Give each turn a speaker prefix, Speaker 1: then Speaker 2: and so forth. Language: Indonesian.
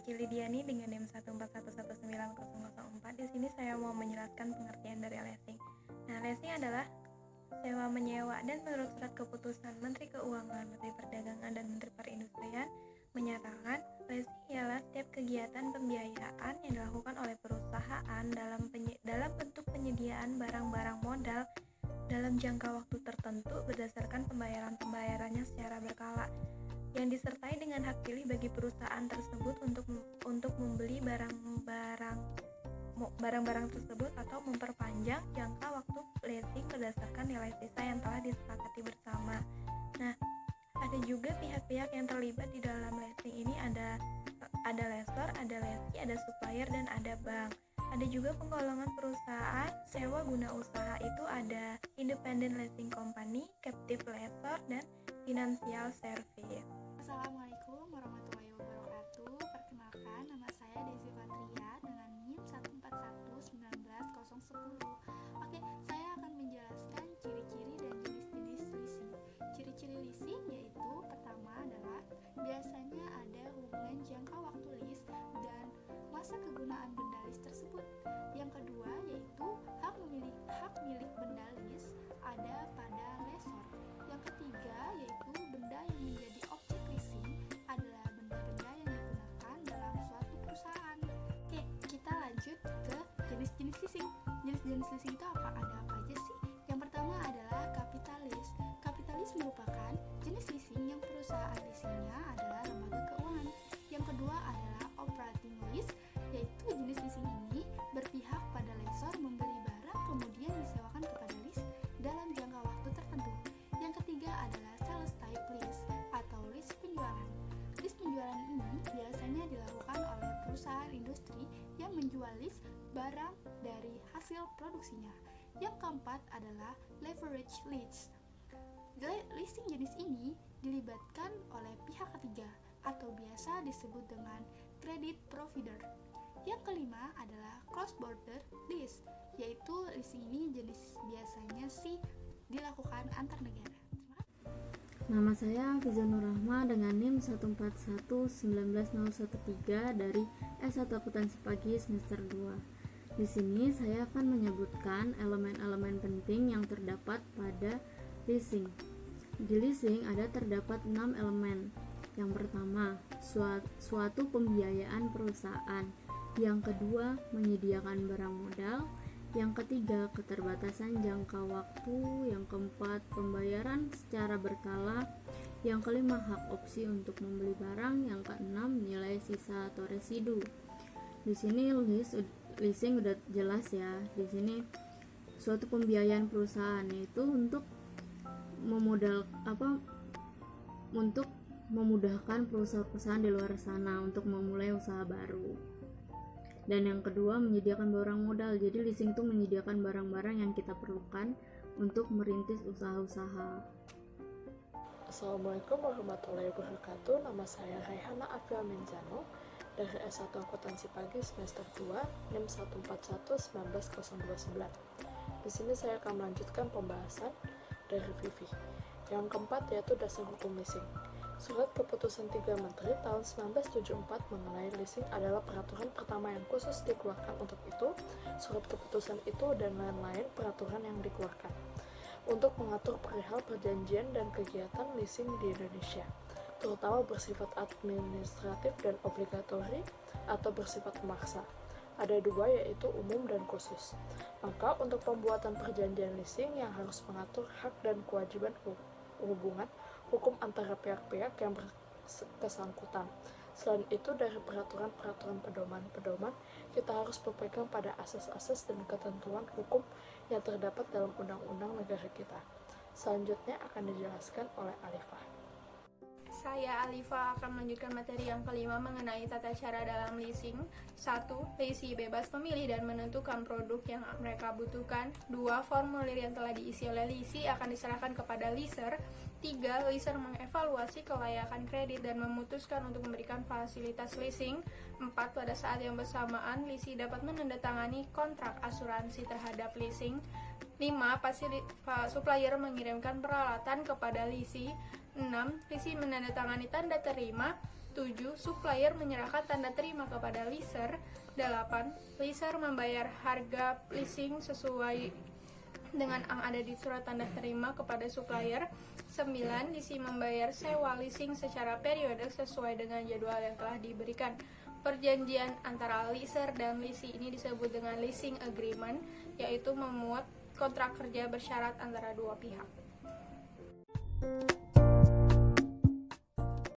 Speaker 1: Kiki Lidiani dengan NIM 141190004. Di sini saya mau menjelaskan pengertian dari leasing. Nah, leasing adalah sewa menyewa, dan menurut surat keputusan Menteri Keuangan, Menteri Perdagangan, dan Menteri Perindustrian menyatakan leasing ialah setiap kegiatan pembiayaan yang dilakukan oleh perusahaan dalam bentuk penyediaan barang-barang modal dalam jangka waktu tertentu berdasarkan pembayarannya secara berkala, yang disertai dengan hak pilih bagi perusahaan tersebut untuk membeli barang-barang tersebut atau memperpanjang jangka waktu leasing berdasarkan nilai sisa yang telah disepakati bersama. Nah, ada juga pihak-pihak yang terlibat di dalam leasing ini, ada lessor, ada lessee, ada supplier, dan ada bank. Ada juga penggolongan perusahaan sewa guna usaha, itu ada independent leasing company, captive lessor, dan financial service.
Speaker 2: Assalamualaikum warahmatullahi wabarakatuh. Perkenalkan, nama saya Desi Patria dengan NIM 141190010. Oke, saya akan menjelaskan ciri-ciri dan jenis-jenis leasing. Ciri-ciri leasing yaitu pertama adalah biasanya ada hubungan jangka waktu lease dan masa kegunaan benda lease tersebut. Yang kedua yaitu hak milik benda lease ada pada lessor. Yang ketiga yaitu benda yang menjadi objek leasing adalah benda-benda yang digunakan dalam suatu perusahaan. Oke, kita lanjut ke jenis-jenis leasing. Jenis-jenis leasing itu ada apa aja sih? Yang pertama adalah kapitalis. Kapitalis merupakan jenis leasing yang perusahaan leasingnya adalah lembaga keuangan. Yang kedua adalah operating lease, yaitu jenis leasing ini berpihak pada lessor membeli barang kemudian disewakan kepada lease dalam jangka waktu tertentu. Yang ketiga adalah sales type lease atau lease penjualan. Lease penjualan ini biasanya dilakukan oleh perusahaan industri yang menjual lease barang dari hasil produksinya. Yang keempat adalah leverage lease. Leasing jenis ini dilibatkan oleh pihak ketiga atau biasa disebut dengan credit provider. Yang kelima adalah cross border lease, yaitu leasing ini jenis biasanya sih dilakukan antar negara.
Speaker 3: Nama saya Fiza Nurrahma dengan NIM 141190013 dari S1 Akuntansi Pagi semester 2. Di sini saya akan menyebutkan elemen-elemen penting yang terdapat pada leasing. Di leasing terdapat 6 elemen. Yang pertama, suatu pembiayaan perusahaan. Yang kedua, menyediakan barang modal. Yang ketiga, keterbatasan jangka waktu. Yang keempat, pembayaran secara berkala. Yang kelima, hak opsi untuk membeli barang. Yang keenam, nilai sisa atau residu. Di sini leasing udah jelas ya. Di sini suatu pembiayaan perusahaan yaitu untuk memudahkan perusahaan-perusahaan di luar sana untuk memulai usaha baru. Dan yang kedua, menyediakan barang modal. Jadi leasing itu menyediakan barang-barang yang kita perlukan untuk merintis usaha-usaha.
Speaker 4: Assalamualaikum warahmatullahi wabarakatuh. Nama saya Raihana Afia Menzano dari S1 Akuntansi Pagi semester 2, NIM 141190029. Di sini saya akan melanjutkan pembahasan dari Vivi. Yang keempat yaitu dasar hukum leasing. Surat Keputusan 3 Menteri tahun 1974 mengenai leasing adalah peraturan pertama yang khusus dikeluarkan untuk itu. Surat keputusan itu dan lain-lain peraturan yang dikeluarkan untuk mengatur perihal perjanjian dan kegiatan leasing di Indonesia, terutama bersifat administratif dan obligatori atau bersifat memaksa. Ada dua, yaitu umum dan khusus. Maka untuk pembuatan perjanjian leasing yang harus mengatur hak dan kewajiban hubungan hukum antara pihak-pihak yang bersangkutan. Selain itu, dari peraturan-peraturan pedoman, kita harus berpegang pada asas-asas dan ketentuan hukum yang terdapat dalam undang-undang negara kita. Selanjutnya akan dijelaskan oleh Alifah.
Speaker 5: Saya Alifah akan melanjutkan materi yang kelima mengenai tata cara dalam leasing. 1. Lessee bebas memilih dan menentukan produk yang mereka butuhkan. 2. Formulir yang telah diisi oleh lessee akan diserahkan kepada leaser. 3. Leaser mengevaluasi kelayakan kredit dan memutuskan untuk memberikan fasilitas leasing. 4. Pada saat yang bersamaan, lessee dapat menandatangani kontrak asuransi terhadap leasing. 5. Supplier mengirimkan peralatan kepada lessee. 6. Lessee menandatangani tanda terima 7. Supplier menyerahkan tanda terima kepada leaser. 8. Leaser membayar harga leasing sesuai dengan yang ada di surat tanda terima kepada supplier. 9. Leasing membayar sewa leasing secara periodik sesuai dengan jadwal yang telah diberikan. Perjanjian antara leaser dan leasing ini disebut dengan leasing agreement, yaitu memuat kontrak kerja bersyarat antara dua pihak.